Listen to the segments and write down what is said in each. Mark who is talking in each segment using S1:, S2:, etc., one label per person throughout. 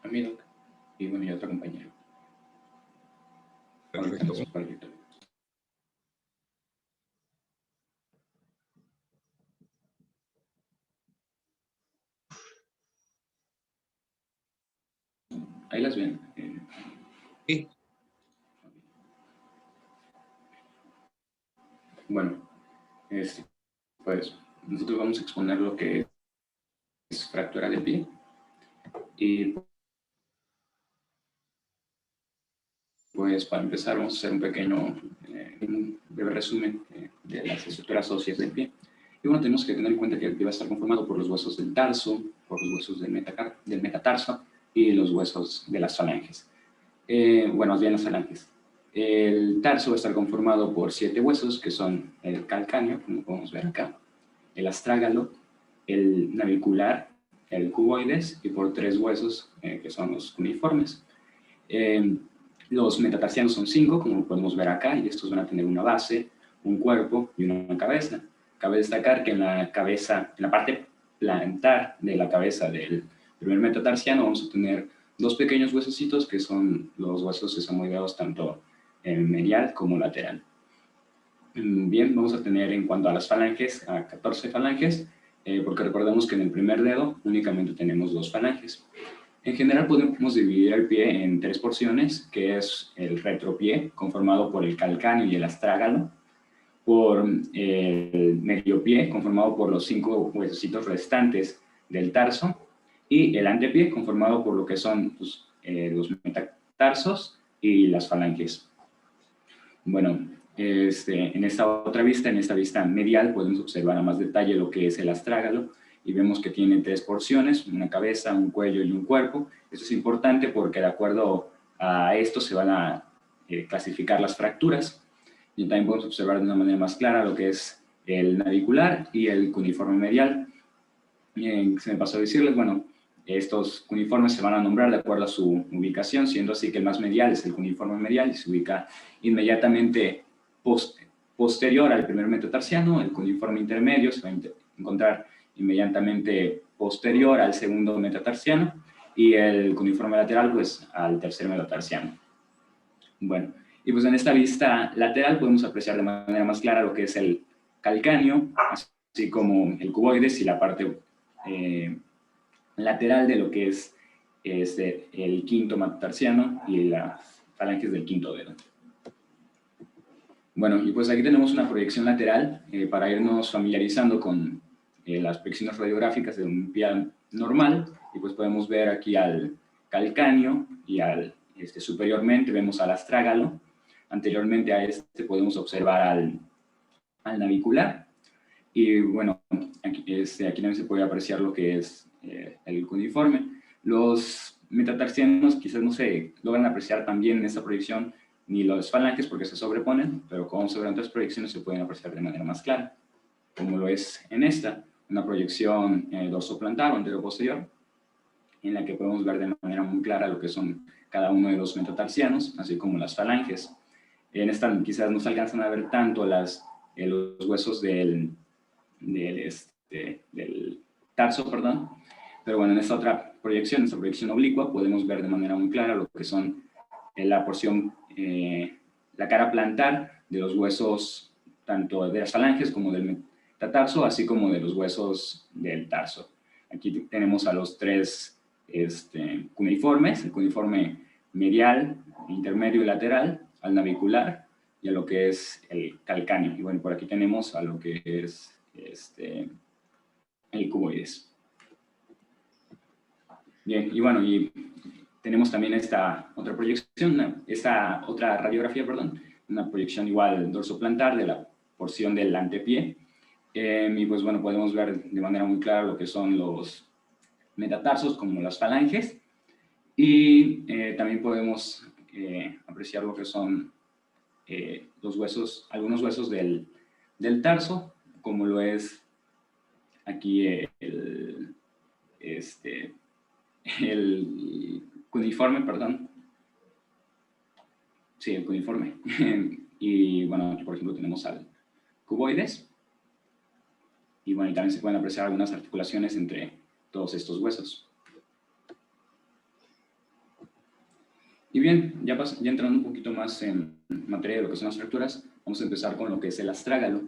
S1: a mí, Doc, y bueno, y otro compañero.
S2: Perfecto.
S1: Ahí las ven.
S2: Sí.
S1: Bueno, pues nosotros vamos a exponer lo que es fractura del pie. Y pues para empezar vamos a hacer un pequeño, un breve resumen de las estructuras óseas del pie. Y bueno, tenemos que tener en cuenta que el pie va a estar conformado por los huesos del tarso, por los huesos del metatarso y los huesos de las falanges. Bueno, bien las falanges. El tarso va a estar conformado por 7 huesos, que son el calcáneo, como podemos ver acá, el astrágalo, el navicular, el cuboides, y por 3 huesos, que son los cuneiformes. Los metatarsianos son 5, como podemos ver acá, y estos van a tener una base, un cuerpo y una cabeza. Cabe destacar que en la cabeza, en la parte plantar de la cabeza del primer metatarsiano vamos a tener 2 pequeños huesecitos que son los huesos sesamoideos tanto medial como lateral. Bien, vamos a tener en cuanto a las falanges, a 14 falanges, porque recordemos que en el primer dedo únicamente tenemos 2 falanges. En general podemos dividir el pie en 3 porciones, que es el retropié, conformado por el calcáneo y el astrágalo, por el mediopié, conformado por los 5 huesecitos restantes del tarso, y el antepié, conformado por lo que son pues, los metatarsos y las falanges. Bueno, en esta otra vista, en esta vista medial, podemos observar a más detalle lo que es el astrágalo, y vemos que tiene 3 porciones, una cabeza, un cuello y un cuerpo. Esto es importante porque de acuerdo a esto se van a clasificar las fracturas, y también podemos observar de una manera más clara lo que es el navicular y el cuneiforme medial. Se me pasó a decirles, bueno, estos cuneiformes se van a nombrar de acuerdo a su ubicación, siendo así que el más medial es el cuneiforme medial y se ubica inmediatamente posterior al primer metatarsiano. El cuneiforme intermedio se va a encontrar inmediatamente posterior al segundo metatarsiano y el cuneiforme lateral pues al tercer metatarsiano. Bueno, y pues en esta vista lateral podemos apreciar de manera más clara lo que es el calcáneo, así como el cuboides y la parte lateral de lo que es el quinto metatarsiano y las falanges del quinto dedo. Bueno, y pues aquí tenemos una proyección lateral para irnos familiarizando con las proyecciones radiográficas de un pie normal, y pues podemos ver aquí al calcáneo y superiormente vemos al astrágalo. Anteriormente a este podemos observar al navicular, y bueno, aquí también se puede apreciar lo que es el cuneiforme. Los metatarsianos quizás no se logran apreciar también en esta proyección, ni los falanges porque se sobreponen, pero como se ven en otras proyecciones se pueden apreciar de manera más clara, como lo es en esta, una proyección dorsoplantar o anteroposterior, en la que podemos ver de manera muy clara lo que son cada uno de los metatarsianos, así como las falanges. En esta quizás no se alcanzan a ver tanto los huesos del tarso, perdón, pero bueno, en esta otra proyección, en esta proyección oblicua, podemos ver de manera muy clara lo que son la porción, la cara plantar de los huesos, tanto de las falanges como del metatarso, así como de los huesos del tarso. Aquí tenemos a los 3 cuneiformes, el cuneiforme medial, intermedio y lateral, al navicular y a lo que es el calcáneo. Y bueno, por aquí tenemos a lo que es el cuboides. Bien, y bueno, y tenemos también esta otra proyección, esta otra radiografía, perdón, una proyección igual dorsoplantar de la porción del antepié. Y pues bueno, podemos ver de manera muy clara lo que son los metatarsos como las falanges, y también podemos apreciar lo que son los huesos, algunos huesos del tarso, como lo es aquí el cuneiforme, perdón. Sí, el cuneiforme. Y bueno, aquí por ejemplo tenemos al cuboides. Y bueno, y también se pueden apreciar algunas articulaciones entre todos estos huesos. Y bien, ya entrando un poquito más en materia de lo que son las fracturas, vamos a empezar con lo que es el astrágalo.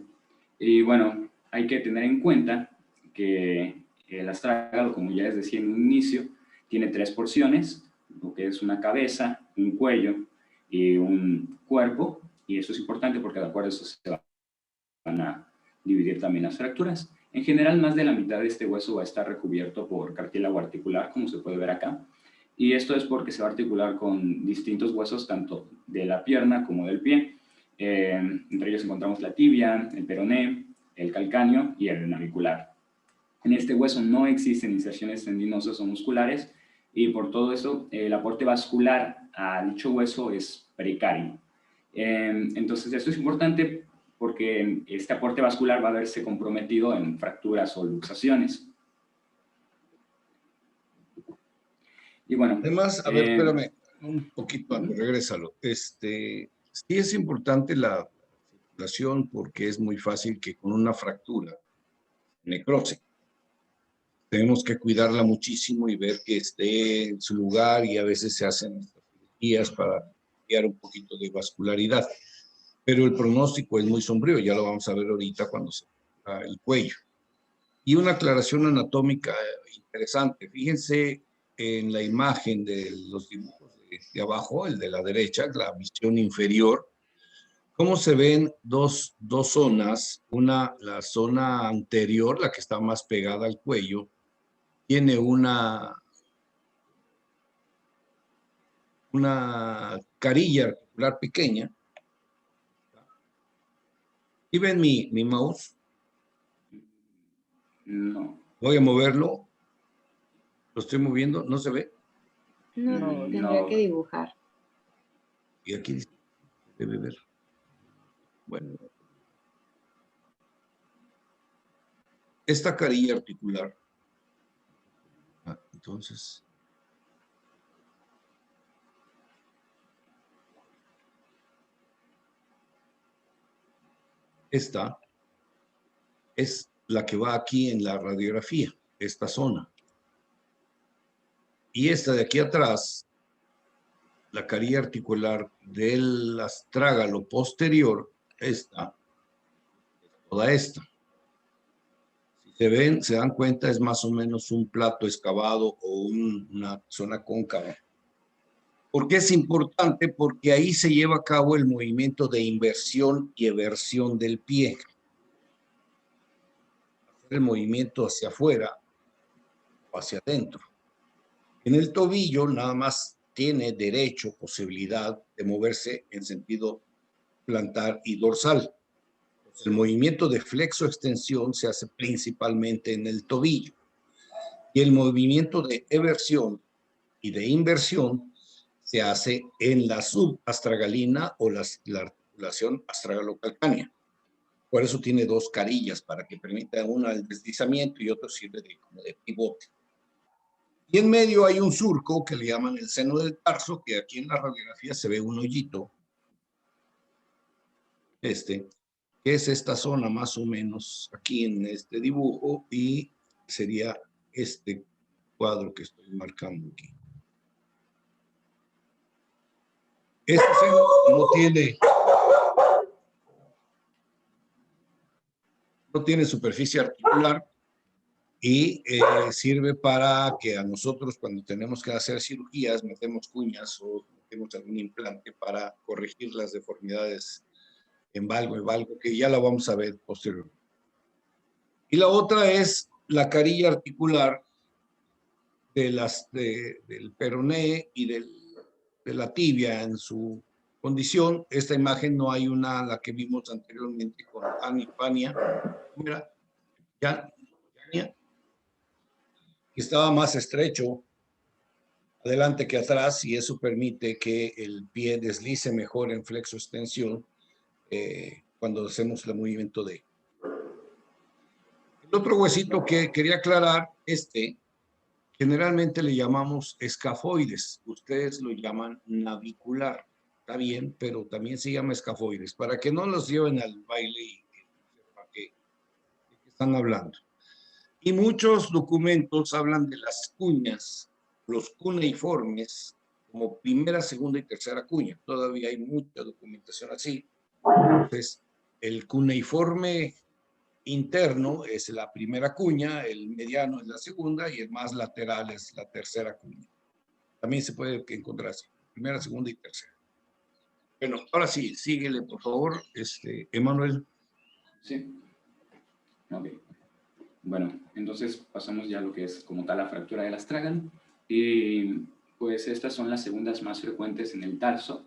S1: Y bueno, hay que tener en cuenta que el astrágalo, como ya les decía en un inicio, tiene tres porciones, lo que es una cabeza, un cuello y un cuerpo, y eso es importante porque de acuerdo a eso se van a dividir también las fracturas. En general, más de la mitad de este hueso va a estar recubierto por cartílago articular, como se puede ver acá, y esto es porque se va a articular con distintos huesos, tanto de la pierna como del pie. Entre ellos encontramos la tibia, el peroné, el calcáneo y el navicular. En este hueso no existen inserciones tendinosas o musculares y por todo eso el aporte vascular a dicho hueso es precario. Entonces esto es importante porque este aporte vascular va a verse comprometido en fracturas o luxaciones. Y bueno,
S2: Además, a ver, espérame un poquito antes, regrésalo. Sí es importante la circulación porque es muy fácil que con una fractura necrose. Tenemos que cuidarla muchísimo y ver que esté en su lugar y a veces se hacen cirugías para crear un poquito de vascularidad. Pero el pronóstico es muy sombrío, ya lo vamos a ver ahorita cuando se toca el cuello. Y una aclaración anatómica interesante. Fíjense en la imagen de los dibujos de abajo, el de la derecha, la visión inferior, cómo se ven dos zonas. La zona anterior, la que está más pegada al cuello, tiene una carilla articular pequeña. ¿Y ven mi mouse?
S1: No.
S2: Voy a moverlo. Lo estoy moviendo, ¿no se ve?
S3: No, tendría que dibujar.
S2: Y aquí debe ver. Bueno. Esta carilla articular. Entonces. Esta es la que va aquí en la radiografía, esta zona. Y esta de aquí atrás, la carilla articular del astrágalo posterior, toda esta. Si se ven, se dan cuenta, es más o menos un plato excavado o una zona cóncava. ¿Por qué es importante? Porque ahí se lleva a cabo el movimiento de inversión y eversión del pie. Hacer el movimiento hacia afuera o hacia adentro. En el tobillo nada más tiene derecho, posibilidad de moverse en sentido plantar y dorsal. El movimiento de flexo-extensión se hace principalmente en el tobillo. Y el movimiento de eversión y de inversión se hace en la subastragalina o la articulación astragalo-calcánea. Por eso tiene dos carillas, para que permita una el deslizamiento y otro sirve como de pivote. Y en medio hay un surco que le llaman el seno del tarso, que aquí en la radiografía se ve un hoyito. Que es esta zona más o menos aquí en este dibujo y sería este cuadro que estoy marcando aquí. Este seno no tiene superficie articular y sirve para que a nosotros cuando tenemos que hacer cirugías metemos cuñas o metemos algún implante para corregir las deformidades en valgo, que ya la vamos a ver posteriormente. Y la otra es la carilla articular del peroné y de la tibia en su condición. Esta imagen no hay la que vimos anteriormente con Fania. Mira, ya, que estaba más estrecho adelante que atrás y eso permite que el pie deslice mejor en flexo-extensión cuando hacemos el movimiento de. El otro huesito que quería aclarar, generalmente le llamamos escafoides, ustedes lo llaman navicular, está bien, pero también se llama escafoides, para que no los lleven al baile y sepan de qué están hablando. Y muchos documentos hablan de las cuñas, los cuneiformes, como primera, segunda y tercera cuña. Todavía hay mucha documentación así. Entonces, el cuneiforme interno es la primera cuña, el mediano es la segunda y el más lateral es la tercera cuña. También se puede encontrar así, primera, segunda y tercera. Bueno, ahora sí, síguele, por favor, Emanuel.
S1: Sí. Ok. Bueno, entonces pasamos ya a lo que es como tal la fractura del astragal. Y pues estas son las segundas más frecuentes en el tarso,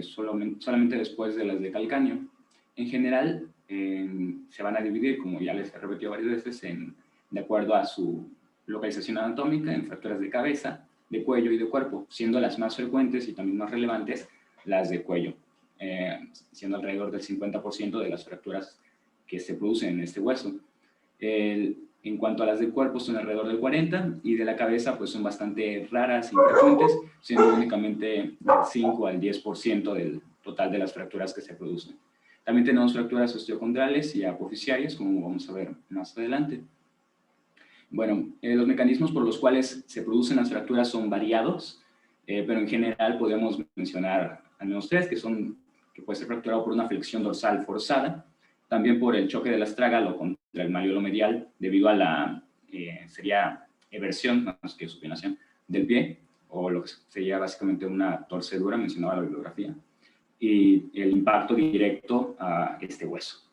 S1: solamente después de las de calcáneo. En general, se van a dividir, como ya les he repetido varias veces, de acuerdo a su localización anatómica, en fracturas de cabeza, de cuello y de cuerpo, siendo las más frecuentes y también más relevantes las de cuello, siendo alrededor del 50% de las fracturas que se producen en este hueso. En cuanto a las del cuerpo, son alrededor del 40%, y de la cabeza pues son bastante raras y infrecuentes, siendo únicamente del 5 al 10% del total de las fracturas que se producen. También tenemos fracturas osteocondrales y apofisiarias, como vamos a ver más adelante. Bueno, los mecanismos por los cuales se producen las fracturas son variados, pero en general podemos mencionar al menos tres, que puede ser fracturado por una flexión dorsal forzada, también por el choque del astrágalo contra el malleolo medial debido a la, sería eversión más que supinación del pie, o lo que sería básicamente una torcedura, mencionaba la bibliografía, y el impacto directo a este hueso.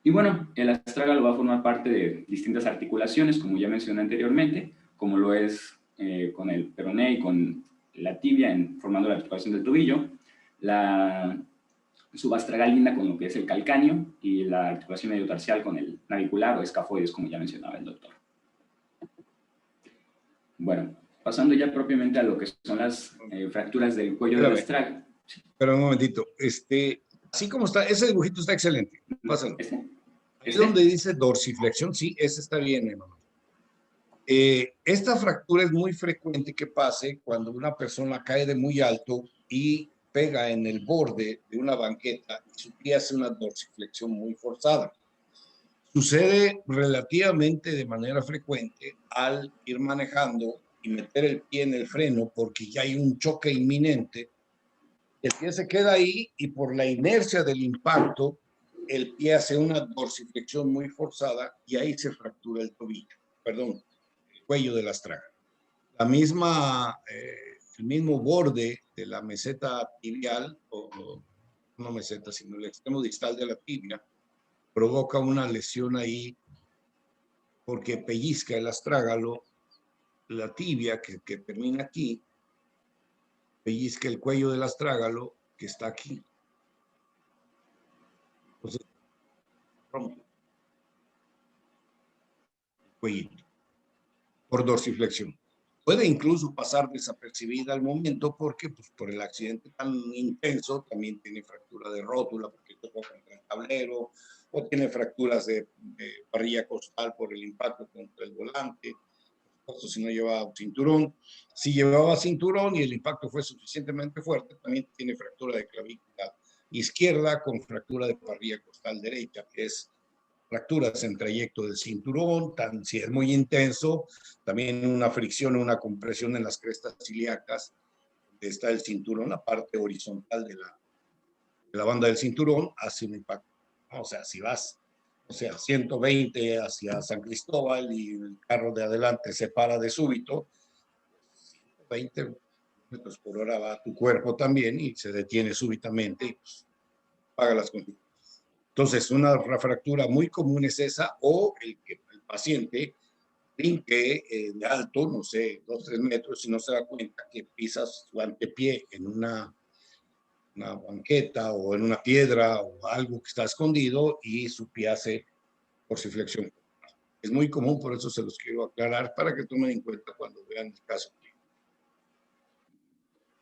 S1: Y bueno, el astrágalo va a formar parte de distintas articulaciones, como ya mencioné anteriormente, como lo es con el peroné y con la tibia, formando la articulación del tobillo, la subastragal linda con lo que es el calcáneo y la articulación mediotarsial con el navicular o escafoides, como ya mencionaba el doctor. Bueno, pasando ya propiamente a lo que son las fracturas del cuello del astrágalo.
S2: Sí. Pero un momentito, así como está, ese dibujito está excelente. Pásalo. Es donde dice dorsiflexión, sí, ese está bien, hermano. Esta fractura es muy frecuente que pase cuando una persona cae de muy alto y pega en el borde de una banqueta y su pie hace una dorsiflexión muy forzada. Sucede relativamente de manera frecuente al ir manejando y meter el pie en el freno porque ya hay un choque inminente. El pie se queda ahí y por la inercia del impacto, el pie hace una dorsiflexión muy forzada y ahí se fractura el tobillo, perdón, el cuello del astrágalo. La misma, el mismo borde de la meseta tibial, o no meseta, sino el extremo distal de la tibia, provoca una lesión ahí porque pellizca el astrágalo, la tibia que termina aquí, pellizca el cuello del astrágalo que está aquí. Entonces, rompe el cuellito por dorsiflexión. Puede incluso pasar desapercibida al momento porque pues, por el accidente tan intenso también tiene fractura de rótula porque tocó contra el tablero, o tiene fracturas de parrilla costal por el impacto contra el volante, si no llevaba cinturón. Si llevaba cinturón y el impacto fue suficientemente fuerte, también tiene fractura de clavícula izquierda con fractura de parrilla costal derecha, que es fracturas en trayecto del cinturón, si es muy intenso, también una fricción o una compresión en las crestas ilíacas, donde está el cinturón, la parte horizontal de la banda del cinturón, hace un impacto. O sea, si vas, o sea, 120 hacia San Cristóbal y el carro de adelante se para de súbito, 120 metros por hora va tu cuerpo también y se detiene súbitamente y pues, paga las consecuencias. Entonces, una fractura muy común es esa, o el paciente brinque de alto, no sé, 2, 3 metros, y no se da cuenta que pisas su antepié en una banqueta o en una piedra o algo que está escondido y su pie hace dorsiflexión. Es muy común, por eso se los quiero aclarar para que tomen en cuenta cuando vean el caso.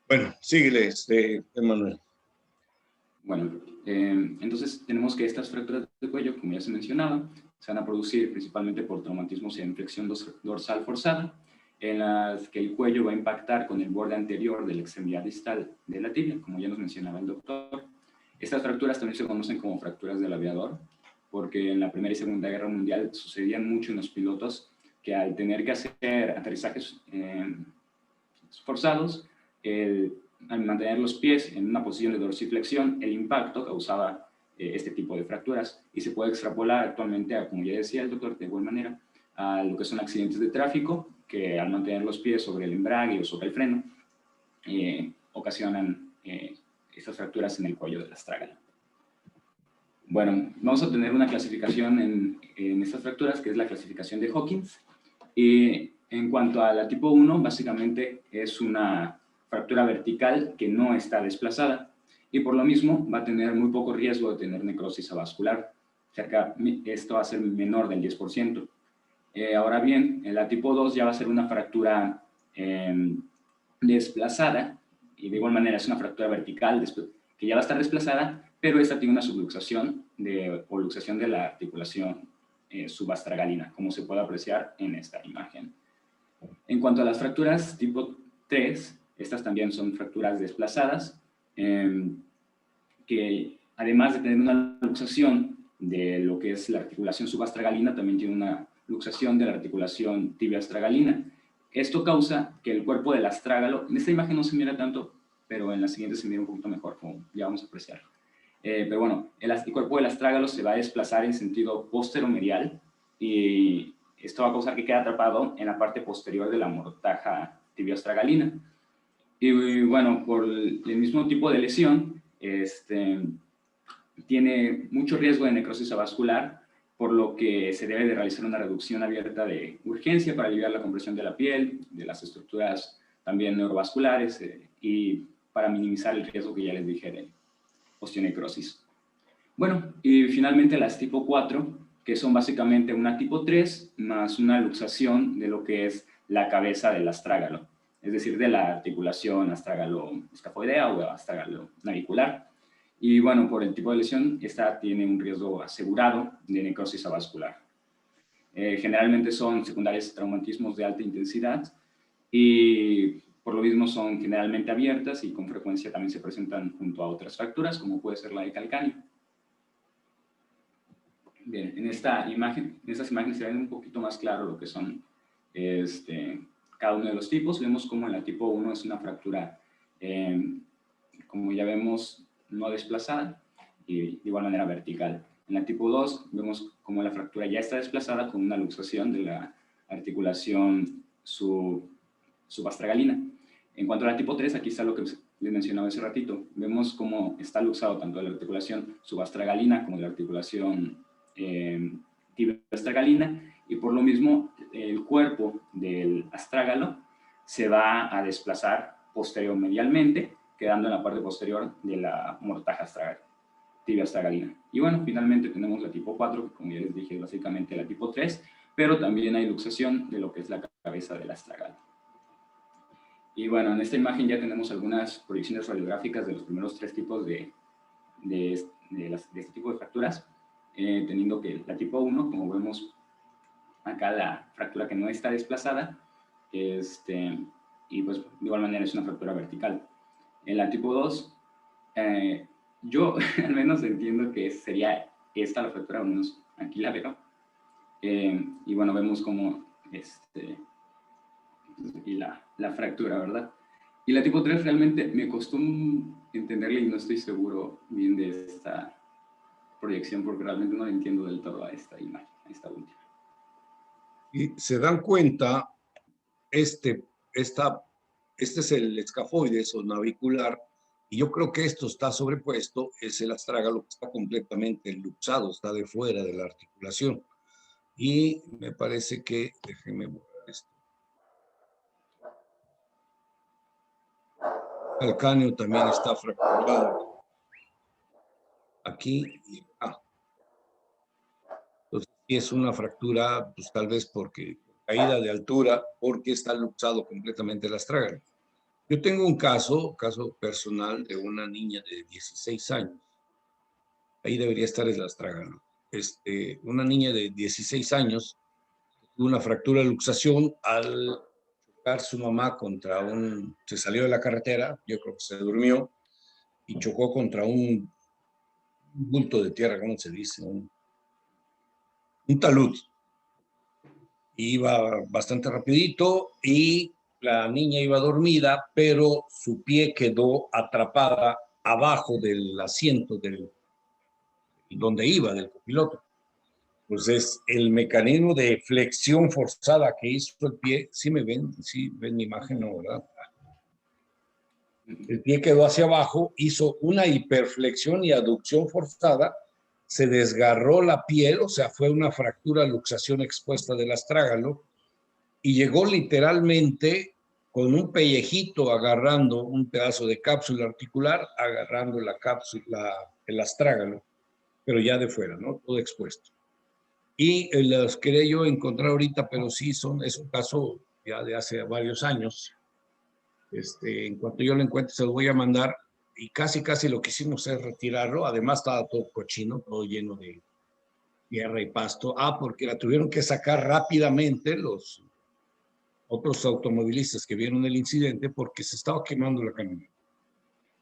S2: Bueno, síguele, Emanuel.
S1: Bueno, entonces tenemos que estas fracturas de cuello, como ya se mencionaba, se van a producir principalmente por traumatismos en flexión dorsal forzada, en las que el cuello va a impactar con el borde anterior de la extremidad distal de la tibia, como ya nos mencionaba el doctor. Estas fracturas también se conocen como fracturas del aviador, porque en la Primera y Segunda Guerra Mundial sucedían mucho en los pilotos que al tener que hacer aterrizajes forzados, al mantener los pies en una posición de dorsiflexión, el impacto causaba este tipo de fracturas y se puede extrapolar actualmente, como ya decía el doctor, de igual manera, a lo que son accidentes de tráfico, que al mantener los pies sobre el embrague o sobre el freno, ocasionan estas fracturas en el cuello del astrágalo. Bueno, vamos a tener una clasificación en estas fracturas, que es la clasificación de Hawkins. Y en cuanto a la tipo 1, básicamente es una fractura vertical que no está desplazada y por lo mismo va a tener muy poco riesgo de tener necrosis avascular. Esto va a ser menor del 10%. Ahora bien, en la tipo 2 ya va a ser una fractura desplazada, y de igual manera es una fractura vertical que ya va a estar desplazada, pero esta tiene una subluxación o luxación de la articulación subastragalina, como se puede apreciar en esta imagen. En cuanto a las fracturas tipo 3, estas también son fracturas desplazadas, que además de tener una luxación de lo que es la articulación subastragalina, también tiene una luxación de la articulación tibioastragalina. Esto causa que el cuerpo del astrágalo, en esta imagen no se mira tanto, pero en la siguiente se mira un poquito mejor, como ya vamos a apreciar. Pero bueno, el cuerpo del astrágalo se va a desplazar en sentido posteromedial y esto va a causar que quede atrapado en la parte posterior de la mortaja tibioastragalina. Y bueno, por el mismo tipo de lesión, tiene mucho riesgo de necrosis avascular, por lo que se debe de realizar una reducción abierta de urgencia para aliviar la compresión de la piel, de las estructuras también neurovasculares y para minimizar el riesgo que ya les dije de osteonecrosis. Bueno, y finalmente las tipo 4, que son básicamente una tipo 3 más una luxación de lo que es la cabeza del astrágalo, es decir, de la articulación astrágalo-escafoidea o astrágalo-navicular. Y bueno, por el tipo de lesión, esta tiene un riesgo asegurado de necrosis avascular. Generalmente son secundarias traumatismos de alta intensidad y por lo mismo son generalmente abiertas y con frecuencia también se presentan junto a otras fracturas, como puede ser la de calcáneo. Bien, en estas imágenes se ve un poquito más claro lo que son cada uno de los tipos. Vemos como en la tipo 1 es una fractura, como ya vemos, no desplazada y de igual manera vertical. En la tipo 2 vemos como la fractura ya está desplazada con una luxación de la articulación subastragalina. En cuanto a la tipo 3, aquí está lo que les mencionaba hace ratito. Vemos cómo está luxado tanto de la articulación subastragalina como de la articulación tibioastragalina, y por lo mismo el cuerpo del astrágalo se va a desplazar posterior-medialmente, quedando en la parte posterior de la mortaja tibioastragalina. Y bueno, finalmente tenemos la tipo 4, que como ya les dije, es básicamente la tipo 3, pero también hay luxación de lo que es la cabeza del astrágalo. Y bueno, en esta imagen ya tenemos algunas proyecciones radiográficas de los primeros 3 tipos de este tipo de fracturas, teniendo que la tipo 1, como vemos acá, la fractura que no está desplazada, y pues de igual manera es una fractura vertical. En la tipo 2, yo al menos entiendo que sería esta la fractura, al menos aquí la veo, y bueno, vemos como y la fractura, ¿verdad? Y la tipo 3 realmente me costó entenderla y no estoy seguro bien de esta proyección porque realmente no la entiendo del todo a esta imagen, a esta última.
S2: Y se dan cuenta, este es el escafoides o navicular, y yo creo que esto está sobrepuesto, es el astrágalo que está completamente luxado, está de fuera de la articulación. Y me parece que, déjenme borrar esto. El calcáneo también está fracturado. Aquí y acá. Entonces, si es una fractura, pues tal vez porque caída de altura, porque está luxado completamente el astrágalo. Yo tengo un caso personal de una niña de 16 años. Ahí debería estar el astrágalo. Una niña de 16 años tuvo una fractura de luxación al chocar su mamá contra se salió de la carretera, yo creo que se durmió, y chocó contra un bulto de tierra, ¿cómo se dice? Un talud. Iba bastante rapidito y la niña iba dormida, pero su pie quedó atrapada abajo del asiento donde iba, del copiloto. Entonces, el mecanismo de flexión forzada que hizo el pie, ¿sí me ven? ¿Sí ven mi imagen? No, ¿verdad? El pie quedó hacia abajo, hizo una hiperflexión y aducción forzada, se desgarró la piel, o sea, fue una fractura, luxación expuesta del astrágalo, y llegó literalmente con un pellejito agarrando un pedazo de cápsula articular, agarrando la cápsula, el astrágalo, pero ya de fuera, ¿no? Todo expuesto. Y los quería yo encontrar ahorita, pero sí es un caso ya de hace varios años. En cuanto yo lo encuentre, se lo voy a mandar. Y casi lo que hicimos es retirarlo. Además, estaba todo cochino, todo lleno de tierra y pasto. Porque la tuvieron que sacar rápidamente los otros automovilistas que vieron el incidente porque se estaba quemando la camioneta.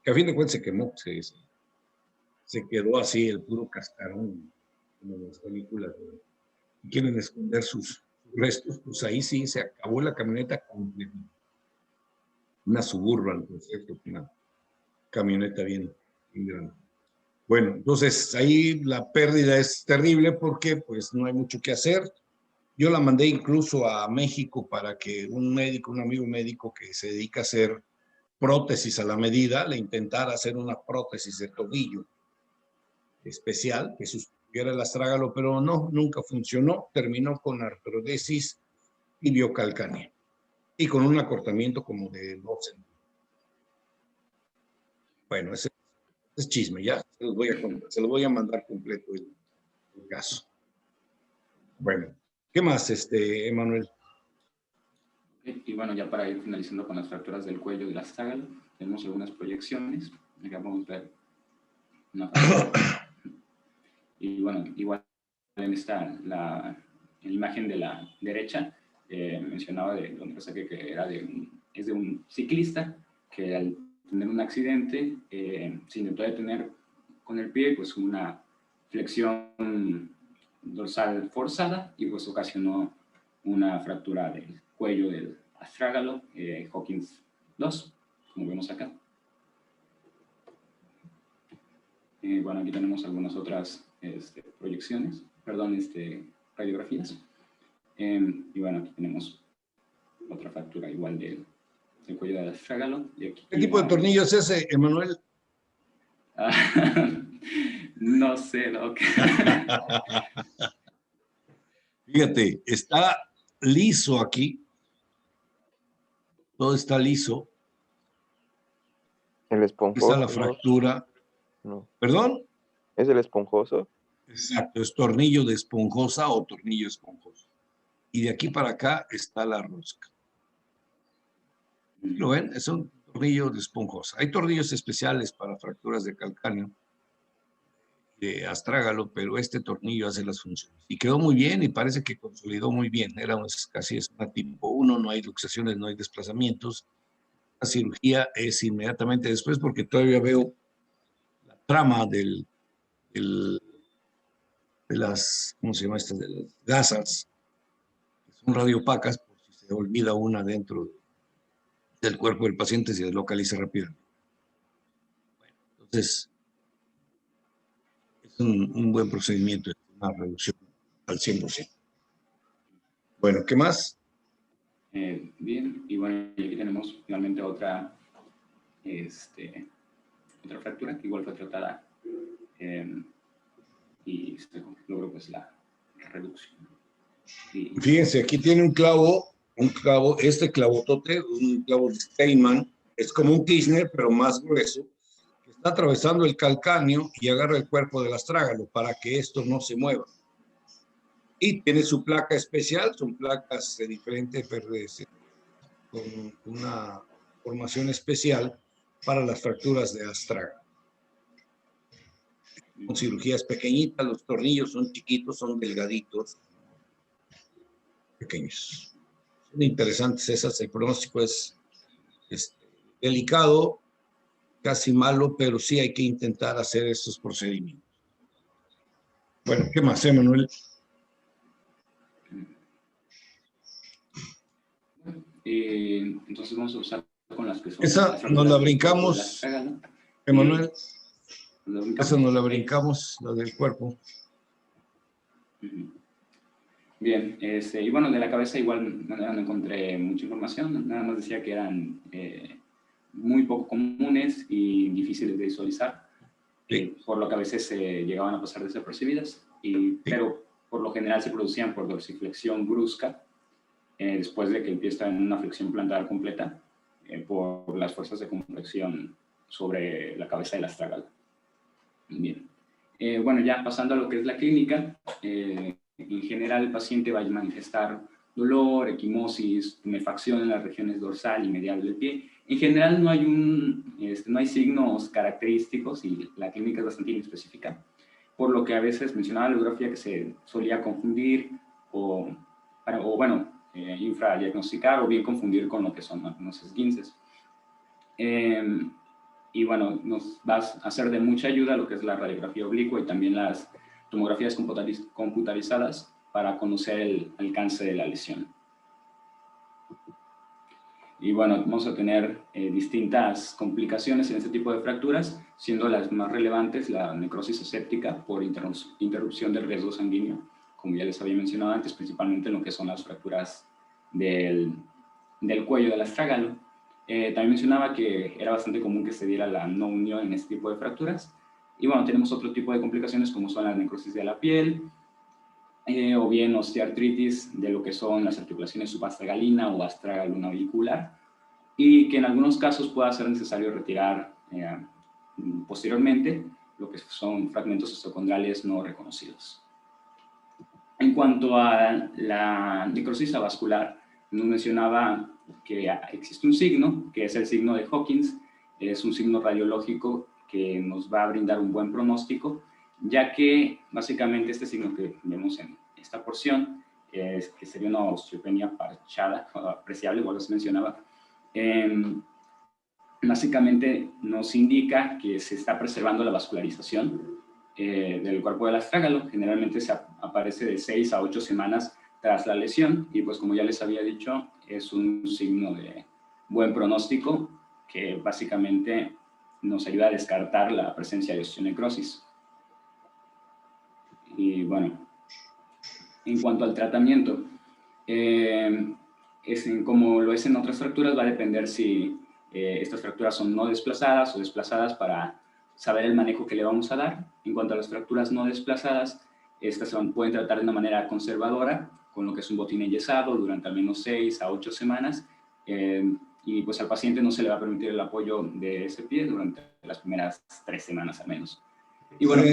S2: Que a fin de cuentas se quemó, se quedó así el puro cascarón, como en las películas. Quieren esconder sus restos, pues ahí sí se acabó la camioneta completa. Una Suburban, por cierto, una camioneta bien grande. Bueno, entonces ahí la pérdida es terrible porque pues no hay mucho que hacer. Yo la mandé incluso a México para que un amigo médico que se dedica a hacer prótesis a la medida, le intentara hacer una prótesis de tobillo especial que sustituyera el astrágalo, pero no, nunca funcionó. Terminó con artrodesis tibiocalcánea y con un acortamiento como de 2 centímetros. Bueno, ese es chisme, ya se los voy a contar, se los voy a mandar completo el caso. Bueno, ¿qué más, Emanuel?
S1: Y bueno, ya para ir finalizando con las fracturas del cuello y del astrágalo, tenemos algunas proyecciones. Acá vamos a ver una fractura. Y bueno, igual en esta, la imagen de la derecha, mencionaba de donde saqué que era es de un ciclista que al tener un accidente se intentó detener con el pie, pues una flexión dorsal forzada y pues ocasionó una fractura del cuello del astrágalo, Hawkins 2, como vemos acá. Bueno, aquí tenemos algunas otras proyecciones, perdón, radiografías. Y bueno, aquí tenemos otra fractura igual del cuello del astrágalo.
S2: ¿Qué tipo de tornillo es ese, Emanuel?
S1: No sé, ¿no?
S2: Fíjate, está liso aquí. Todo está liso.
S4: El esponjoso.
S2: Está la fractura.
S4: No.
S2: ¿Perdón?
S4: ¿Es el esponjoso?
S2: Exacto, es tornillo de esponjosa o tornillo esponjoso. Y de aquí para acá está la rosca. ¿Lo ven? Es un tornillo de esponjosa. Hay tornillos especiales para fracturas de calcáneo, de astrágalo, pero este tornillo hace las funciones. Y quedó muy bien y parece que consolidó muy bien. Casi es una tipo 1, no hay luxaciones, no hay desplazamientos. La cirugía es inmediatamente después porque todavía veo la trama de las, ¿cómo se llama estas? De las gasas, que son radiopacas, por si se olvida una dentro del cuerpo del paciente, se deslocaliza rápidamente. Bueno, entonces, es un buen procedimiento, una reducción al 100%. Bueno, ¿qué más?
S1: Bien, y bueno, aquí tenemos finalmente otra fractura que igual fue tratada y se logró pues la reducción. Y,
S2: fíjense, aquí tiene un clavo, este clavotote, un clavo de Steinmann, es como un Kirchner, pero más grueso, que está atravesando el calcáneo y agarra el cuerpo del astrágalo para que esto no se mueva. Y tiene su placa especial, son placas de diferente PRS, con una formación especial para las fracturas de astrágalo. Son cirugías pequeñitas, los tornillos son chiquitos, son delgaditos, pequeños. Son interesantes esas, el pronóstico es delicado, casi malo, pero sí hay que intentar hacer estos procedimientos. Bueno, ¿qué más, Manuel?
S1: entonces vamos a usar con las que son...
S2: Esa nos la brincamos, Emanuel. Esa nos la brincamos, la del cuerpo.
S1: Bien, y bueno, de la cabeza igual no encontré mucha información, nada más decía que eran muy poco comunes y difíciles de visualizar,
S2: Sí.
S1: Por lo que a veces se llegaban a pasar desapercibidas, pero por lo general se producían por dorsiflexión brusca, después de que el pie está en una flexión plantar completa, por las fuerzas de compresión sobre la cabeza del astrágalo. Bien. Bueno, ya pasando a lo que es la clínica, en general el paciente va a manifestar dolor, equimosis, tumefacción en las regiones dorsal y medial del pie. En general no hay signos característicos y la clínica es bastante inespecífica, por lo que a veces mencionaba la ecografía que se solía confundir o infradiagnosticar o bien confundir con lo que son algunos esguinces. Y bueno, nos va a hacer de mucha ayuda lo que es la radiografía oblicua y también las tomografías computarizadas para conocer el alcance de la lesión. Y bueno, vamos a tener distintas complicaciones en este tipo de fracturas, siendo las más relevantes la necrosis aséptica por interrupción del riesgo sanguíneo, como ya les había mencionado antes, principalmente en lo que son las fracturas del cuello del astrágalo. También mencionaba que era bastante común que se diera la no unión en este tipo de fracturas. Y bueno, tenemos otro tipo de complicaciones como son la necrosis de la piel, o bien osteoartritis de lo que son las articulaciones subastragalina o astragalunnavicular, y que en algunos casos pueda ser necesario retirar posteriormente lo que son fragmentos osteocondrales no reconocidos. En cuanto a la necrosis avascular, nos mencionaba que existe un signo, que es el signo de Hawkins. Es un signo radiológico que nos va a brindar un buen pronóstico, ya que básicamente este signo que vemos en esta porción, que sería una osteopenia parchada, apreciable, como se mencionaba, básicamente nos indica que se está preservando la vascularización del cuerpo del astrágalo. Generalmente se aparece de 6 a 8 semanas tras la lesión y pues como ya les había dicho, es un signo de buen pronóstico que básicamente nos ayuda a descartar la presencia de osteonecrosis. Y bueno, en cuanto al tratamiento, como lo es en otras fracturas, va a depender si estas fracturas son no desplazadas o desplazadas para saber el manejo que le vamos a dar. En cuanto a las fracturas no desplazadas, estas se pueden tratar de una manera conservadora, con lo que es un botín enyesado durante al menos 6 a 8 semanas, y pues al paciente no se le va a permitir el apoyo de ese pie durante las primeras 3 semanas al menos. Y bueno,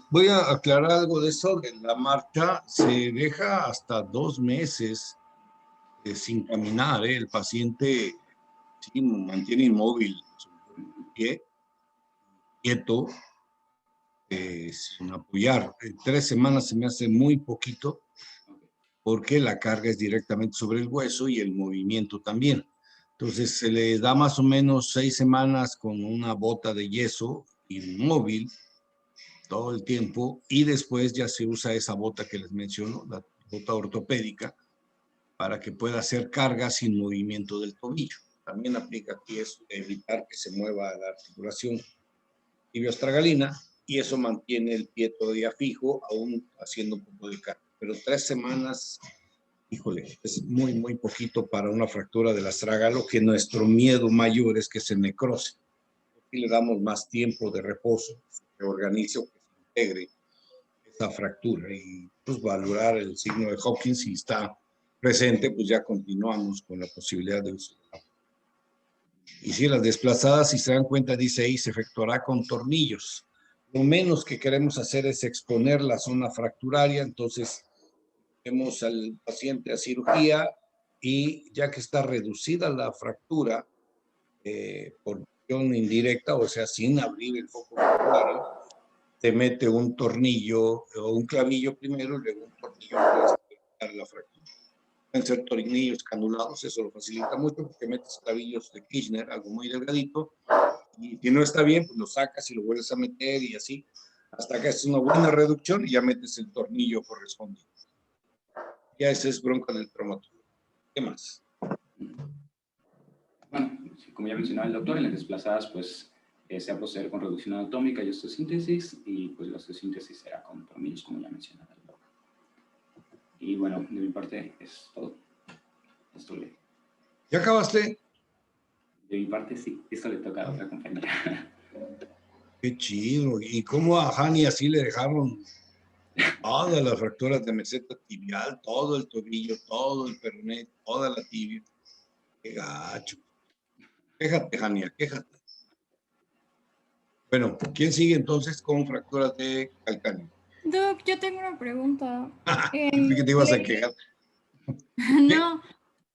S2: voy a aclarar algo de eso. De la marcha se deja hasta 2 meses sin caminar. El paciente sí mantiene inmóvil su pie, quieto, sin apoyar. 3 semanas se me hace muy poquito porque la carga es directamente sobre el hueso y el movimiento también. Entonces se le da más o menos 6 semanas con una bota de yeso inmóvil todo el tiempo y después ya se usa esa bota que les menciono, la bota ortopédica, para que pueda hacer carga sin movimiento del tobillo. También aplica aquí eso de evitar que se mueva la articulación tibioastragalina y eso mantiene el pie todavía fijo, aún haciendo un poco de carga. Pero 3 semanas, híjole, es muy, muy poquito para una fractura del astrágalo, que nuestro miedo mayor es que se necrose. Y le damos más tiempo de reposo, que organice o que se integre esa fractura y pues valorar el signo de Hawkins. Si está presente, pues ya continuamos con la posibilidad de uso. Y si las desplazadas, si se dan cuenta, dice ahí, se efectuará con tornillos. Lo menos que queremos hacer es exponer la zona fracturaria, entonces vemos al paciente a cirugía y ya que está reducida la fractura por visión indirecta, o sea, sin abrir el foco fracturario, te mete un tornillo o un clavillo primero y luego un tornillo para estabilizar la fractura. Pueden ser tornillos canulados, eso lo facilita mucho porque metes clavillos de Kirchner, algo muy delgadito, y si no está bien, pues lo sacas y lo vuelves a meter y así, hasta que haces una buena reducción y ya metes el tornillo correspondiente. Ya ese es bronca del traumatólogo. ¿Qué más?
S1: Bueno, como ya mencionaba el doctor, en las desplazadas pues se va a proceder con reducción anatómica y osteosíntesis, y pues la osteosíntesis será con tornillos, como ya mencionaba el doctor. Y bueno, de mi parte es todo. Esto le,
S2: ¿Ya acabaste?
S1: de mi parte sí, esto le toca a otra compañera.
S2: Qué chido. ¿Y cómo a Hani así le dejaron todas las fracturas de meseta tibial, todo el tobillo, todo el peroné, toda la tibia? Qué gacho. Quéjate, Jania, quéjate. Bueno, ¿quién sigue entonces con fracturas de calcáneo?
S5: Doc, yo tengo una pregunta.
S2: Pensé que te ibas a quejar.
S5: No,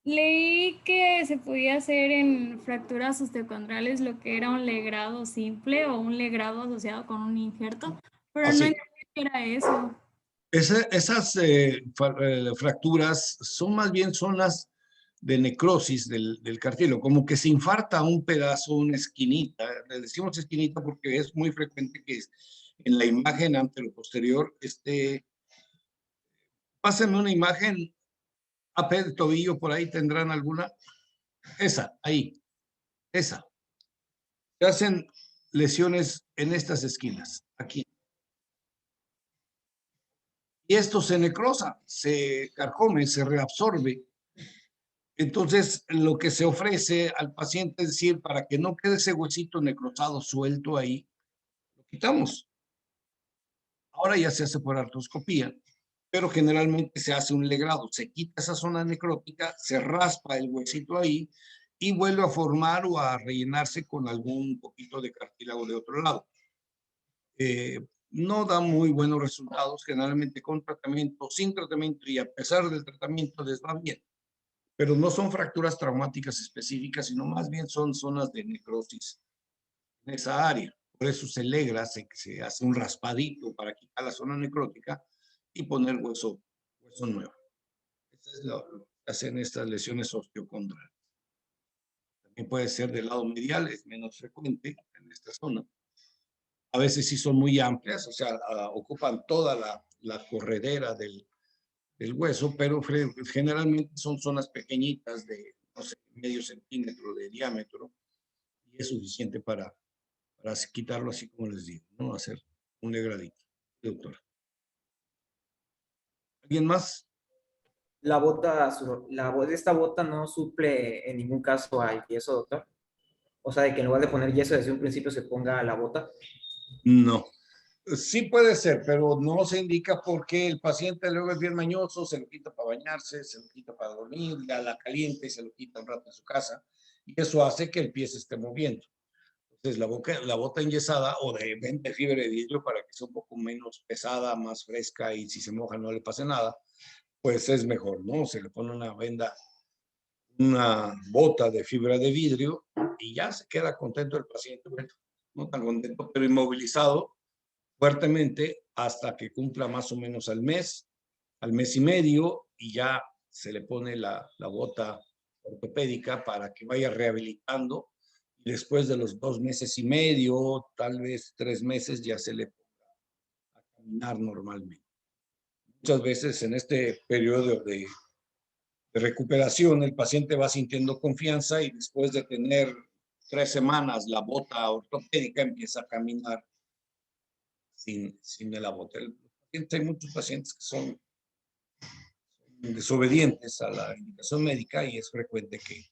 S5: leí que se podía hacer en fracturas osteocondrales lo que era un legrado simple o un legrado asociado con un injerto, pero no
S2: Así.
S5: entendí qué era eso.
S2: Esas fracturas son más bien zonas de necrosis del cartílago, como que se infarta un pedazo, una esquinita. Le decimos esquinita porque es muy frecuente que en la imagen anteroposterior pásenme una imagen AP de tobillo, por ahí tendrán alguna. Esa, ahí, esa. Se hacen lesiones en estas esquinas, aquí. Y esto se necrosa, se carcome, se reabsorbe. Entonces, lo que se ofrece al paciente es decir, para que no quede ese huesito necrosado suelto ahí, lo quitamos. Ahora ya se hace por artroscopía, pero generalmente se hace un legrado. Se quita esa zona necrótica, se raspa el huesito ahí y vuelve a formar o a rellenarse con algún poquito de cartílago de otro lado. No da muy buenos resultados, generalmente con tratamiento, sin tratamiento, y a pesar del tratamiento les va bien. Pero no son fracturas traumáticas específicas, sino más bien son zonas de necrosis en esa área. Por eso se legra, se hace un raspadito para quitar la zona necrótica y poner hueso nuevo. Eso es lo que hacen estas lesiones osteocondrales. También puede ser del lado medial, es menos frecuente en esta zona. A veces sí son muy amplias, o sea, ocupan toda la corredera del hueso, pero generalmente son zonas pequeñitas de, no sé, medio centímetro de diámetro, y es suficiente para quitarlo así como les digo, ¿no? Hacer un legradito. Doctor. ¿Alguien más?
S6: Esta bota no suple en ningún caso al yeso, doctor. O sea, de que en lugar de poner yeso desde un principio se ponga la bota.
S2: No. Sí puede ser, pero no se indica porque el paciente luego es bien mañoso, se lo quita para bañarse, se lo quita para dormir, ya la caliente y se lo quita un rato en su casa, y eso hace que el pie se esté moviendo. Entonces, la bota enyesada o de fibra de vidrio para que sea un poco menos pesada, más fresca, y si se moja no le pase nada, pues es mejor, ¿no? Se le pone una venda, una bota de fibra de vidrio y ya se queda contento el paciente, bueno, no tan contento, pero inmovilizado fuertemente hasta que cumpla más o menos al mes y medio, y ya se le pone la bota ortopédica para que vaya rehabilitando. Y después de los 2 meses y medio, tal vez 3 meses, ya se le ponga a caminar normalmente. Muchas veces en este periodo de recuperación, el paciente va sintiendo confianza y después de tener 3 semanas la bota ortopédica empieza a caminar sin la bota. Hay muchos pacientes que son desobedientes a la indicación médica y es frecuente que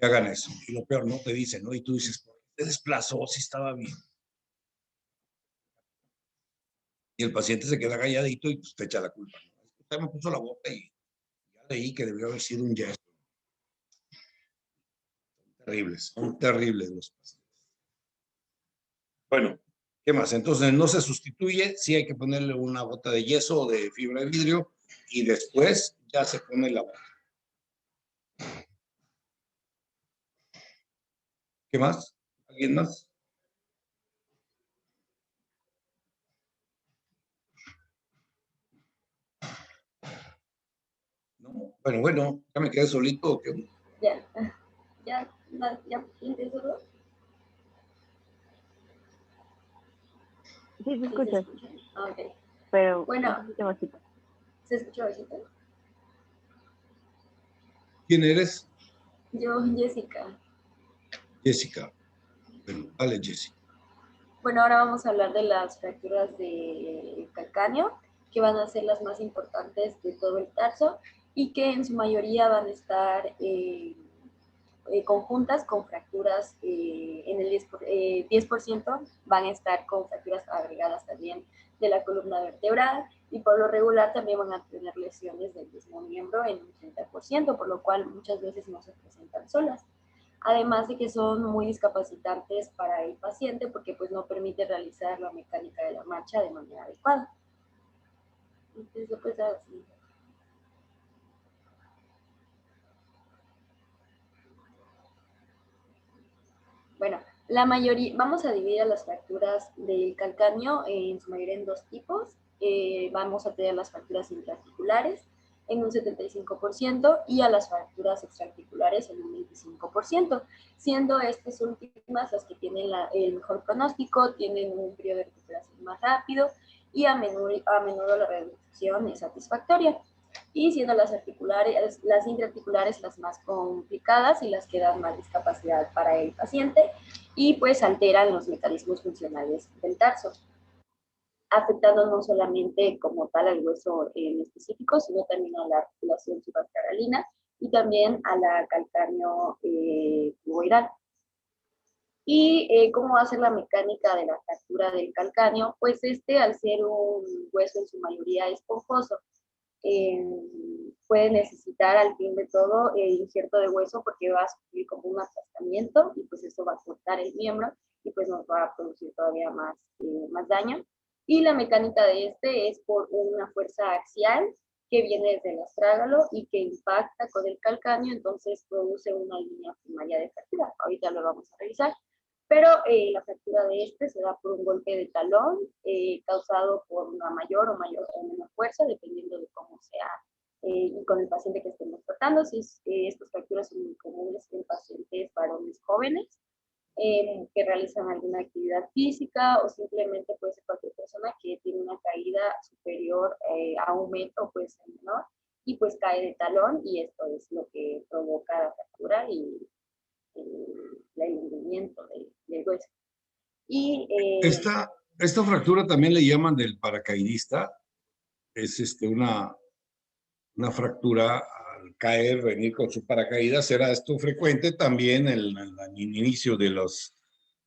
S2: hagan eso. Y lo peor, no te dicen, ¿no? Y tú dices, ¿por qué te desplazó si estaba bien? Y el paciente se queda calladito y pues, te echa la culpa. ¿No? Usted me puso la bota y ya leí que debió haber sido un gesto. Son terribles los pacientes. Bueno, ¿qué más? Entonces no se sustituye, sí hay que ponerle una bota de yeso o de fibra de vidrio y después ya se pone la bota. ¿Qué más? ¿Alguien más? No, bueno, ya me quedé solito.
S3: Ya pinté solo.
S7: Sí, se escucha,
S3: Ah, ok.
S7: pero
S3: Bueno.
S7: un poquito bajito.
S3: ¿Se escucha bajito?
S2: ¿Quién eres?
S3: Yo, Jessica.
S2: Jessica. Bueno, vale, Jessica.
S3: Bueno, ahora vamos a hablar de las fracturas de calcáneo, que van a ser las más importantes de todo el tarso y que en su mayoría van a estar conjuntas con fracturas, en el 10% van a estar con fracturas agregadas también de la columna vertebral y por lo regular también van a tener lesiones del mismo miembro en un 30%, por lo cual muchas veces no se presentan solas. Además de que son muy discapacitantes para el paciente porque pues no permite realizar la mecánica de la marcha de manera adecuada. Entonces, pues así. Bueno, la mayoría, vamos a dividir a las fracturas del calcáneo en su mayoría en dos tipos. Vamos a tener las fracturas intraarticulares en un 75% y a las fracturas extraarticulares en un 25%, siendo estas últimas las que tienen el mejor pronóstico, tienen un periodo de recuperación más rápido y a menudo la reducción es satisfactoria. Y siendo las intraarticulares las más complicadas y las que dan más discapacidad para el paciente y pues alteran los mecanismos funcionales del tarso, afectando no solamente como tal al hueso en específico, sino también a la articulación subascaralina y también a la calcáneo cuboidal. ¿Y cómo va a ser la mecánica de la fractura del calcáneo? Pues al ser un hueso en su mayoría esponjoso, puede necesitar al fin de todo el injerto de hueso porque va a sufrir como un aplastamiento y pues eso va a cortar el miembro y pues nos va a producir todavía más daño. Y la mecánica de es por una fuerza axial que viene desde el astrágalo y que impacta con el calcáneo, entonces produce una línea primaria de fractura. Ahorita lo vamos a revisar. Pero la fractura de se da por un golpe de talón causado por una mayor o menor fuerza, dependiendo de cómo sea y con el paciente que estemos tratando. Si estas fracturas son muy comunes en pacientes varones jóvenes que realizan alguna actividad física o simplemente puede ser cualquier persona que tiene una caída superior a 1 metro, puede ser menor, y pues cae de talón y esto es lo que provoca la fractura y el hundimiento del hueso. Y
S2: Esta fractura también le llaman del paracaidista. Es una fractura al caer, venir con su paracaídas. Era esto frecuente también en el inicio de los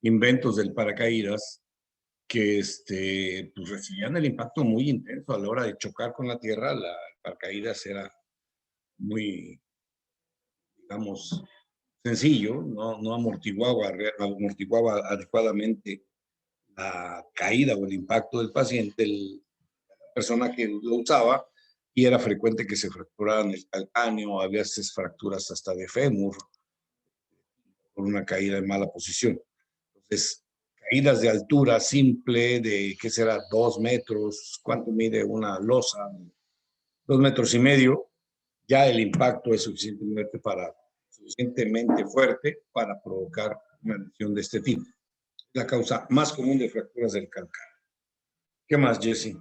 S2: inventos del paracaídas, que pues recibían el impacto muy intenso a la hora de chocar con la tierra. El paracaídas era muy, digamos, sencillo, no amortiguaba adecuadamente la caída o el impacto del paciente, la persona que lo usaba, y era frecuente que se fracturaran el calcáneo, a veces fracturas hasta de fémur, por una caída en mala posición. Entonces, caídas de altura simple, de, ¿qué será? 2 metros, ¿cuánto mide una losa? 2,5 metros, ya el impacto es suficientemente fuerte para provocar una lesión de este tipo. La causa más común de fracturas del calcáneo. ¿Qué más, Jessie?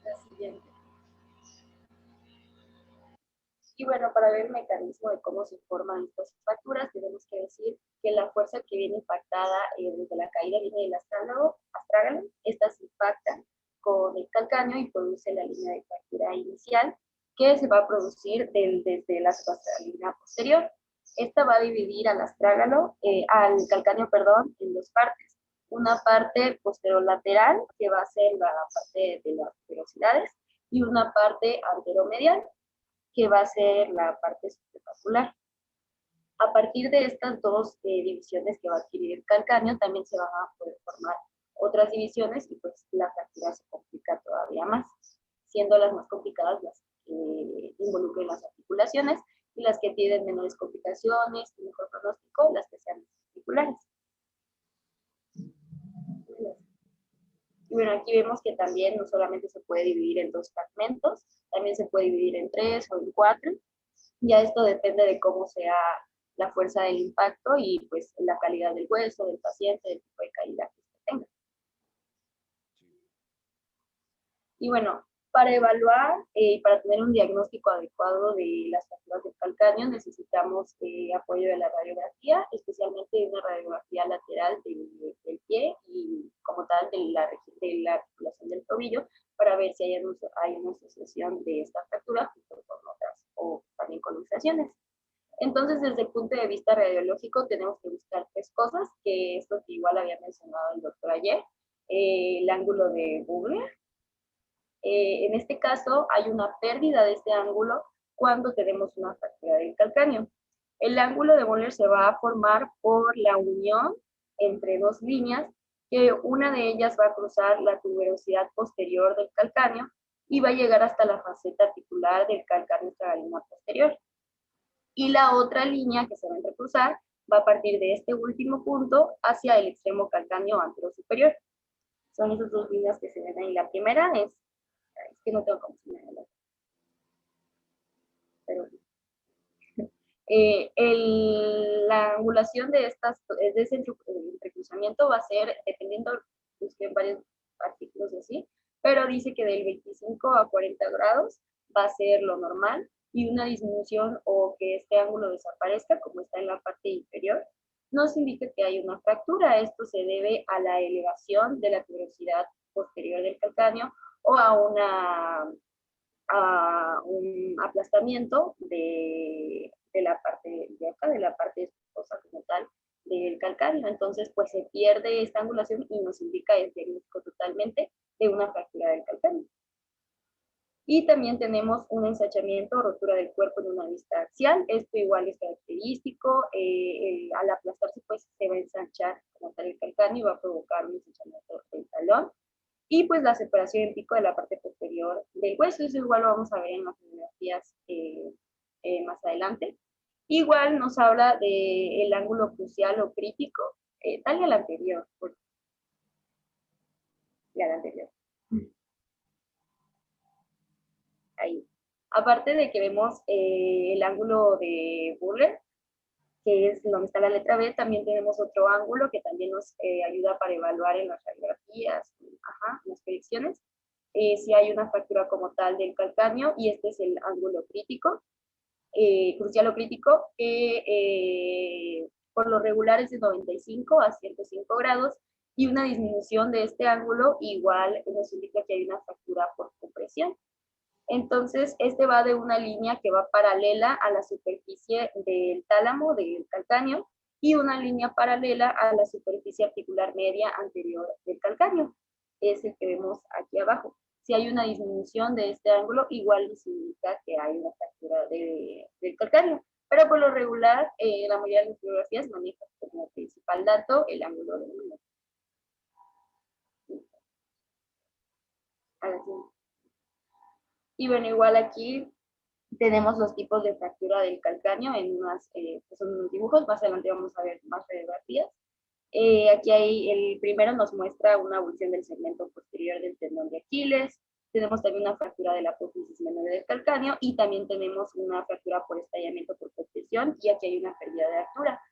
S3: La siguiente. Y bueno, para ver el mecanismo de cómo se forman estas fracturas, tenemos que decir que la fuerza que viene impactada desde la caída viene del astrágalo, estas impactan con el calcáneo y produce la línea de fractura inicial que se va a producir desde la subastralina posterior. Esta va a dividir al calcáneo, en dos partes. Una parte posterolateral, que va a ser la parte de las velocidades, y una parte anteromedial, que va a ser la parte supraclavicular. A partir de estas dos divisiones que va a adquirir el calcáneo, también se van a poder formar otras divisiones y pues la fractura se complica todavía más, siendo las más complicadas las que involucren las articulaciones y las que tienen menores complicaciones y mejor pronóstico, las que sean articulares. Y bueno, aquí vemos que también no solamente se puede dividir en 2 fragmentos, también se puede dividir en 3 o en 4. Ya esto depende de cómo sea la fuerza del impacto y pues la calidad del hueso, del paciente, del tipo de caída que tenga. Y bueno, Para evaluar y para tener un diagnóstico adecuado de las fracturas del calcáneo necesitamos apoyo de la radiografía, especialmente de una radiografía lateral del pie y como tal de la articulación del tobillo, para ver si hay una asociación de esta fractura junto con otras o también con luxaciones. Entonces, desde el punto de vista radiológico, tenemos que buscar tres cosas, que es lo que igual había mencionado el doctor ayer, el ángulo de Bugler. En este caso, hay una pérdida de este ángulo cuando tenemos una fractura del calcáneo. El ángulo de Bugler se va a formar por la unión entre dos líneas, que una de ellas va a cruzar la tuberosidad posterior del calcáneo y va a llegar hasta la faceta articular del calcáneo estragalino posterior. Y la otra línea que se va a entrecruzar va a partir de este último punto hacia el extremo calcáneo anterosuperior. Son esas dos líneas que se ven ahí. La primera es que no tengo cómo señalarla. Pero la angulación de ese entrecruzamiento va a ser, dependiendo, busqué en varios artículos así, pero dice que del 25 a 40 grados va a ser lo normal, y una disminución o que este ángulo desaparezca, como está en la parte inferior, nos indica que hay una fractura. Esto se debe a la elevación de la tuberosidad posterior del calcáneo o a un aplastamiento de la parte de acá, de la parte esponjosa como tal del calcáneo. Entonces, pues se pierde esta angulación y nos indica el diagnóstico totalmente de una fractura del calcáneo. Y también tenemos un ensachamiento o rotura del cuerpo en una vista axial. Esto igual es característico. Al aplastarse, pues se va a ensanchar como tal el calcáneo y va a provocar un ensanchamiento del talón. Y pues la separación en pico de la parte posterior del hueso. Eso igual lo vamos a ver en las fotografías más adelante. Igual nos habla del ángulo crucial o crítico. Dale al anterior. Y al anterior. Ahí. Aparte de que vemos el ángulo de Bugler, que es donde está la letra B, también tenemos otro ángulo que también nos ayuda para evaluar en las radiografías, en las predicciones, si hay una fractura como tal del calcáneo, y este es el ángulo crítico, crucial o crítico, que por lo regular es de 95 a 105 grados, y una disminución de este ángulo igual nos indica que hay una fractura por compresión. Entonces, este va de una línea que va paralela a la superficie del tálamo, del calcáneo, y una línea paralela a la superficie articular media anterior del calcáneo. Es el que vemos aquí abajo. Si hay una disminución de este ángulo, igual nos indica que hay una fractura del calcáneo. Pero por lo regular, la mayoría de las fotografías manejan como principal dato el ángulo de movimiento. Y bueno, igual aquí tenemos los tipos de fractura del calcáneo en son unos dibujos. Más adelante vamos a ver más radiografías. Aquí el primero nos muestra una abulsión del segmento posterior del tendón de Aquiles. Tenemos también una fractura de la apófisis menor del calcáneo, y también tenemos una fractura por estallamiento por compresión, y aquí hay una pérdida de altura.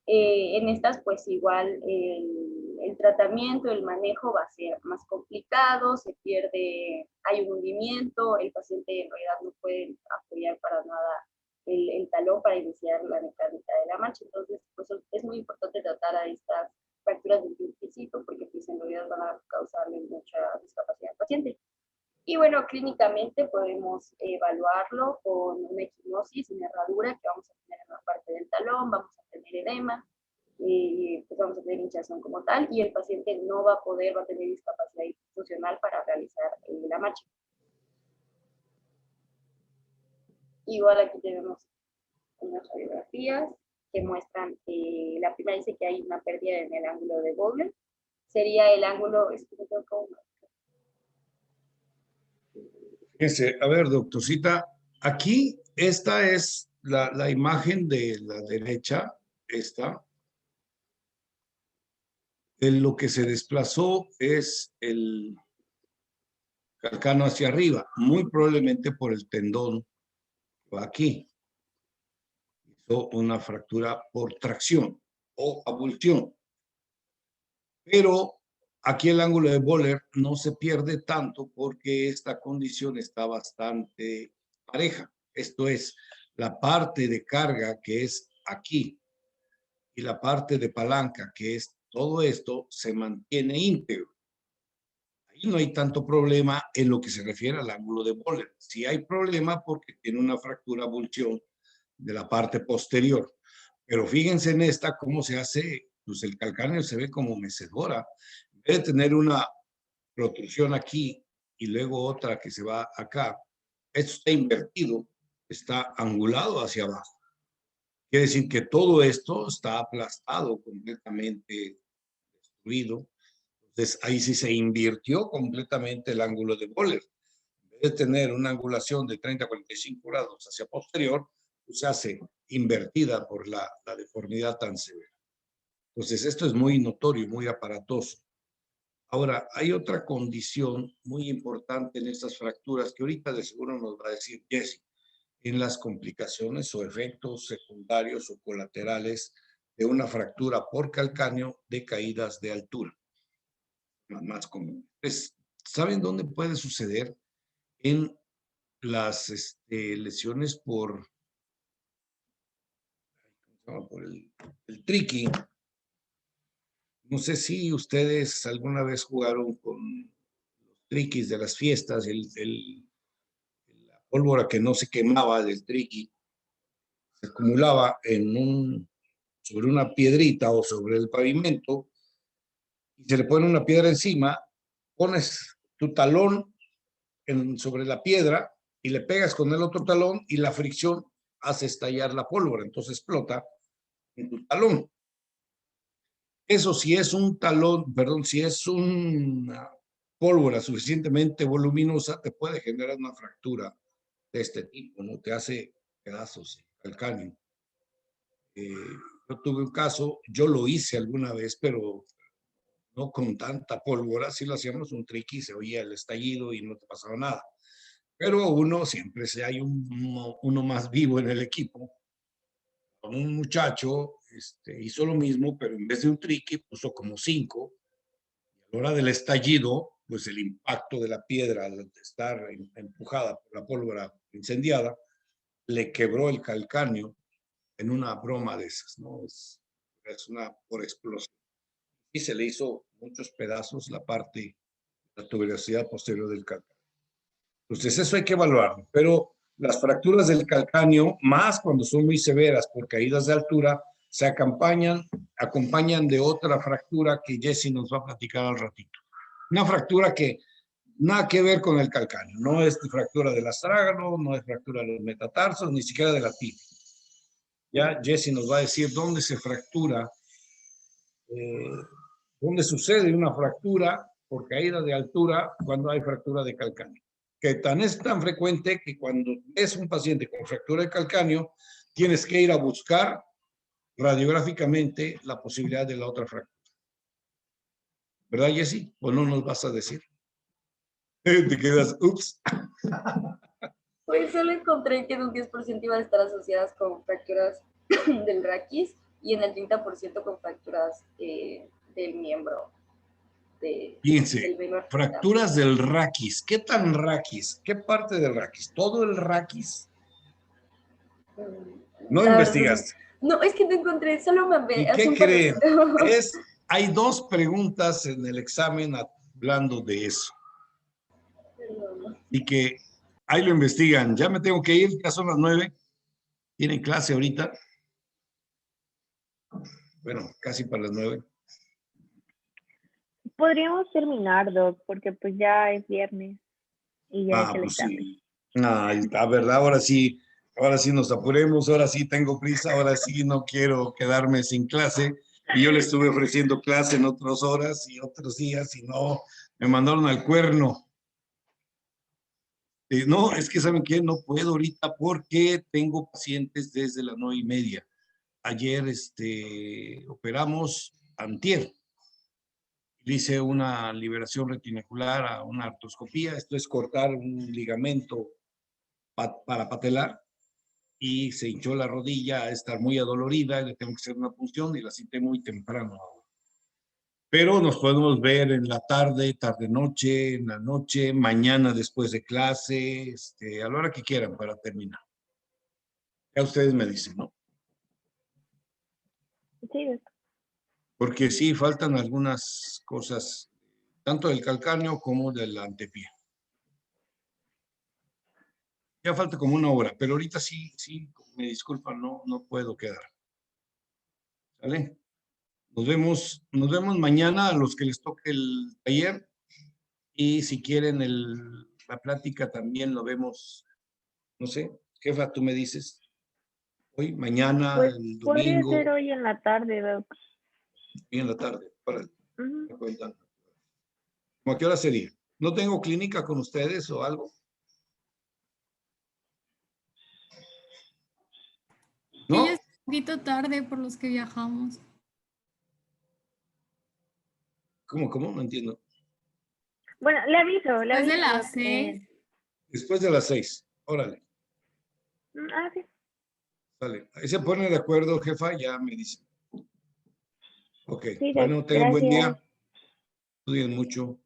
S3: En estas, pues igual el tratamiento, el manejo va a ser más complicado, se pierde, hay un hundimiento, el paciente en realidad no puede apoyar para nada el talón para iniciar la mecánica de la marcha. Entonces, pues es muy importante tratar a estas fracturas del pie exquisito, porque pues en realidad van a causarle mucha discapacidad al paciente. Y bueno, clínicamente podemos evaluarlo con una equimosis, una herradura que vamos a tener en la parte del talón, vamos a tener edema, pues vamos a tener hinchazón como tal, y el paciente no va a tener discapacidad funcional para realizar la marcha. Igual aquí tenemos unas radiografías que muestran, la primera dice que hay una pérdida en el ángulo de Bugler, sería el ángulo,
S2: Fíjense, a ver, doctorcita, aquí esta es la imagen de la derecha, esta. Lo que se desplazó es el calcáneo hacia arriba, muy probablemente por el tendón que va aquí. Hizo una fractura por tracción o abulsión. Pero aquí el ángulo de Böhler no se pierde tanto porque esta condición está bastante pareja. Esto es, la parte de carga que es aquí y la parte de palanca que es todo esto se mantiene íntegro. Ahí no hay tanto problema en lo que se refiere al ángulo de Böhler. Sí hay problema porque tiene una fractura avulsión de la parte posterior. Pero fíjense en esta cómo se hace, pues el calcáneo se ve como mecedora. En vez de tener una protrusión aquí y luego otra que se va acá, esto está invertido, está angulado hacia abajo. Quiere decir que todo esto está aplastado, completamente destruido. Entonces ahí sí se invirtió completamente el ángulo de Böhler. En vez de tener una angulación de 30 a 45 grados hacia posterior, pues se hace invertida por la deformidad tan severa. Entonces esto es muy notorio, muy aparatoso. Ahora, hay otra condición muy importante en estas fracturas que ahorita de seguro nos va a decir Jesse, en las complicaciones o efectos secundarios o colaterales de una fractura por calcáneo de caídas de altura. Más común. ¿Saben dónde puede suceder? En las lesiones por el triqui. No sé si ustedes alguna vez jugaron con los triquis de las fiestas, la pólvora que no se quemaba del triqui, se acumulaba sobre una piedrita o sobre el pavimento, y se le pone una piedra encima, pones tu talón sobre la piedra y le pegas con el otro talón y la fricción hace estallar la pólvora, entonces explota en tu talón. Eso si es un talón, perdón, si es una pólvora suficientemente voluminosa, te puede generar una fractura de este tipo, ¿no? Te hace pedazos calcáneo. Yo tuve un caso, yo lo hice alguna vez, pero no con tanta pólvora, sí lo hacíamos un triqui, se oía el estallido y no te pasaba nada. Pero uno, siempre hay uno más vivo en el equipo. Un muchacho hizo lo mismo, pero en vez de un triqui puso como 5. A la hora del estallido, pues el impacto de la piedra al estar empujada por la pólvora incendiada, le quebró el calcáneo en una broma de esas, ¿no? Es una por explosión. Y se le hizo muchos pedazos la parte, la tuberosidad posterior del calcáneo. Entonces eso hay que evaluarlo, pero las fracturas del calcáneo, más cuando son muy severas por caídas de altura, se acompañan de otra fractura que Jesse nos va a platicar al ratito. Una fractura que nada que ver con el calcáneo, no es fractura del astrágalo, no es fractura de los metatarsos, ni siquiera de la tibia. Ya Jesse nos va a decir dónde se fractura, dónde sucede una fractura por caída de altura cuando hay fractura de calcáneo. Que es tan frecuente que cuando es un paciente con fractura de calcáneo, tienes que ir a buscar radiográficamente la posibilidad de la otra fractura. ¿Verdad, Jessy? ¿O no nos vas a decir? Te quedas, ups.
S3: Pues solo encontré que en un 10% iban a estar asociadas con fracturas del raquis y en el 30% con fracturas del miembro.
S2: Fíjense, fracturas del raquis. ¿Qué tan raquis? ¿Qué parte del raquis? ¿Todo el raquis? No investigaste.
S3: No, es que no encontré, solo me...
S2: ¿Y qué creen? Hay 2 preguntas en el examen hablando de eso. Y que ahí lo investigan. Ya me tengo que ir, ya son las 9. ¿Tienen clase ahorita? Bueno, casi para las 9.
S7: Podríamos terminar, Doc, porque pues ya es viernes y ya es el
S2: pues
S7: examen.
S2: Sí. Ahí está, ¿verdad? Ahora sí nos apuremos, ahora sí tengo prisa, ahora sí no quiero quedarme sin clase. Y yo le estuve ofreciendo clase en otras horas y otros días y no, me mandaron al cuerno. No, es que ¿saben qué? No puedo ahorita porque tengo pacientes desde las 9:30. Ayer operamos antier. Le hice una liberación retinacular a una artroscopía. Esto es cortar un ligamento para patelar y se hinchó la rodilla a estar muy adolorida. Le tengo que hacer una punción y la cité muy temprano ahora. Pero nos podemos ver en la tarde, tarde-noche, en la noche, mañana después de clase, a la hora que quieran para terminar. Ya ustedes me dicen, ¿no?
S7: Sí, doctor.
S2: Porque sí, faltan algunas cosas, tanto del calcáneo como del antepié. Ya falta como una hora, pero ahorita sí, me disculpan, no puedo quedar. ¿Sale? Nos vemos mañana a los que les toque el taller y si quieren la plática también lo vemos, no sé, jefa, tú me dices, hoy, mañana,
S7: Pues
S2: el
S7: podría ser
S2: domingo,
S7: hoy en la tarde, doctor.
S2: y en la tarde, para
S7: Ujú.
S2: me cuentan. ¿Cómo a qué hora sería? ¿No tengo clínica con ustedes o algo?
S5: Que
S2: ¿No?
S5: ya es un poquito tarde por los que viajamos.
S2: ¿Cómo? No entiendo.
S7: Bueno, le aviso,
S5: Después de las
S7: doc,
S5: 6.
S2: Después de las 6. Órale,
S7: sí.
S2: vale. Ahí se pone de acuerdo, jefa, ya me dicen. Ok,
S7: Sí, doc,
S2: bueno, tengan buen
S7: gracias.
S2: día. Estudien mucho.